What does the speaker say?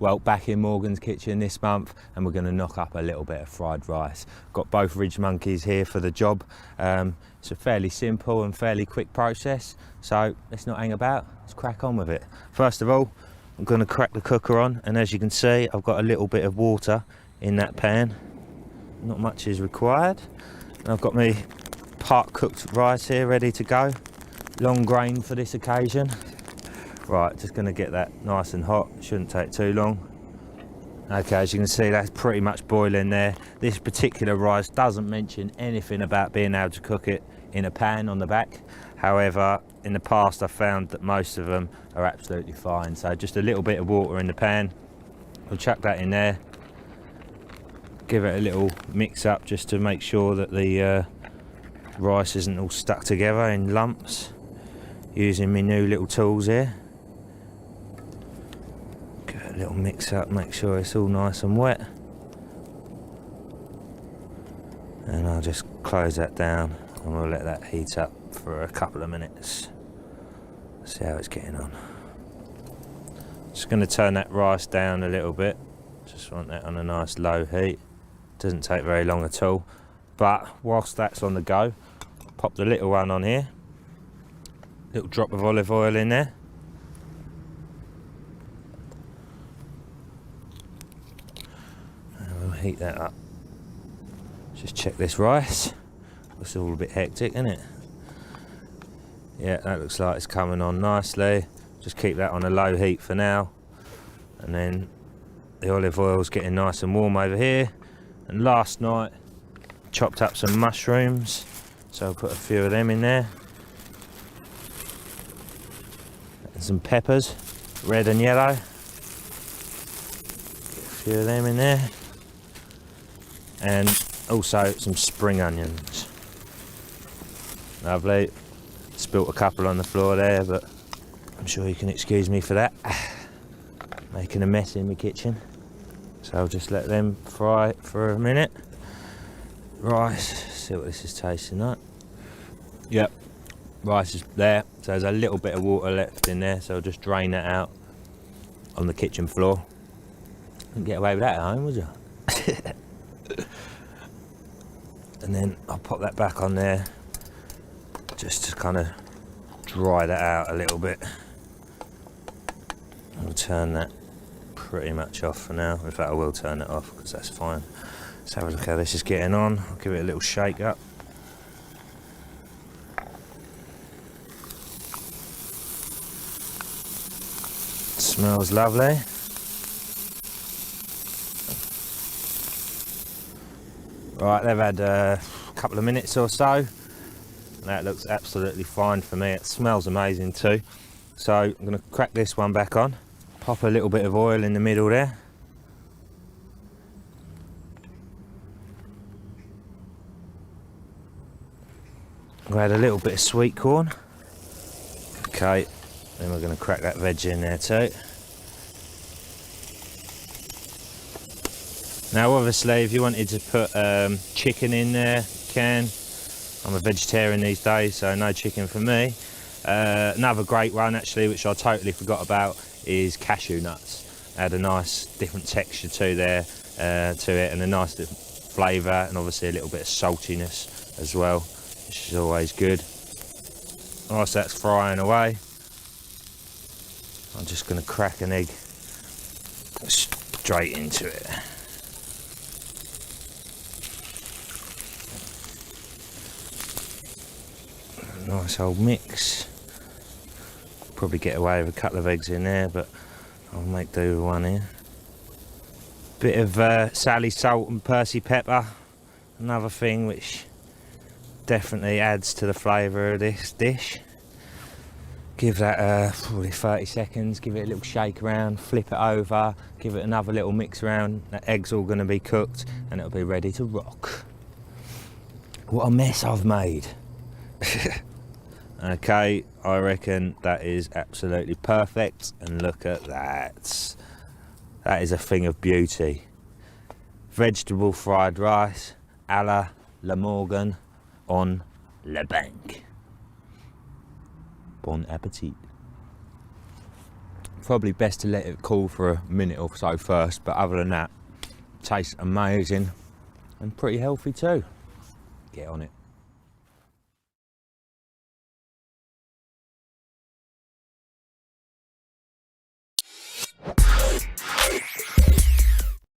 well, back in Morgan's kitchen this month, and we're going to knock up a little bit of fried rice. Got both ridge monkeys here for the job. It's a fairly simple and fairly quick process, so let's not hang about, let's crack on with it. First of all, I'm going to crack the cooker on, and as you can see, I've got a little bit of water in that pan. Not much is required. And I've got my part cooked rice here ready to go. Long grain for this occasion. Right, just going to get that nice and hot, shouldn't take too long. Okay, as you can see, that's pretty much boiling there. This particular rice doesn't mention anything about being able to cook it in a pan on the back. However, in the past I've found that most of them are absolutely fine. So just a little bit of water in the pan. We'll chuck that in there. Give it a little mix up just to make sure that the rice isn't all stuck together in lumps. Using my new little tools here. Give it a little mix up, make sure it's all nice and wet. And I'll just close that down and we'll let that heat up for a couple of minutes. See how it's getting on. Just going to turn that rice down a little bit. Just want that on a nice low heat. Doesn't take very long at all. But whilst that's on the go, pop the little one on here. Little drop of olive oil in there. And we'll heat that up. Just check this rice. It's all a bit hectic, isn't it? Yeah, that looks like it's coming on nicely. Just keep that on a low heat for now. And then the olive oil's getting nice and warm over here. And last night, chopped up some mushrooms. So I'll put a few of them in there. And some peppers, red and yellow. Get a few of them in there. And also some spring onions. Lovely. Spilt a couple on the floor there, but I'm sure you can excuse me for that. Making a mess in my kitchen. So I'll just let them fry for a minute. Rice, see what this is tasting like. Yep, rice is there. So there's a little bit of water left in there, so I'll just drain that out on the kitchen floor. Couldn't get away with that at home, would you? And then I'll pop that back on there, just to kind of dry that out a little bit. I'll turn that pretty much off for now. In fact, I will turn it off because that's fine. Let's have a look how this is getting on. I'll give it a little shake up. Smells lovely. Right, they've had a couple of minutes or so. That looks absolutely fine for me. It smells amazing too. So I'm going to crack this one back on. Pop a little bit of oil in the middle there. I'll add a little bit of sweet corn. Okay, then we're going to crack that veg in there too. Now obviously if you wanted to put chicken in there, you can. I'm a vegetarian these days, so no chicken for me. Another great one actually, which I totally forgot about, is cashew nuts. Add a nice different texture to it, and a nice different flavour, and obviously a little bit of saltiness as well, which is always good. Whilst that's frying away, I'm just going to crack an egg straight into it. Nice old mix. Probably get away with a couple of eggs in there, but I'll make do with one here. Bit of Sally salt and Percy pepper, another thing which definitely adds to the flavour of this dish. Give that probably 30 seconds, give it a little shake around, flip it over, give it another little mix around. That egg's all going to be cooked and it'll be ready to rock. What a mess I've made. Okay, I reckon that is absolutely perfect, and look at that. That is a thing of beauty. Vegetable fried rice a la Morgan on la bank. Bon appetit. Probably best to let it cool for a minute or so first, but other than that, tastes amazing and pretty healthy too. Get on it.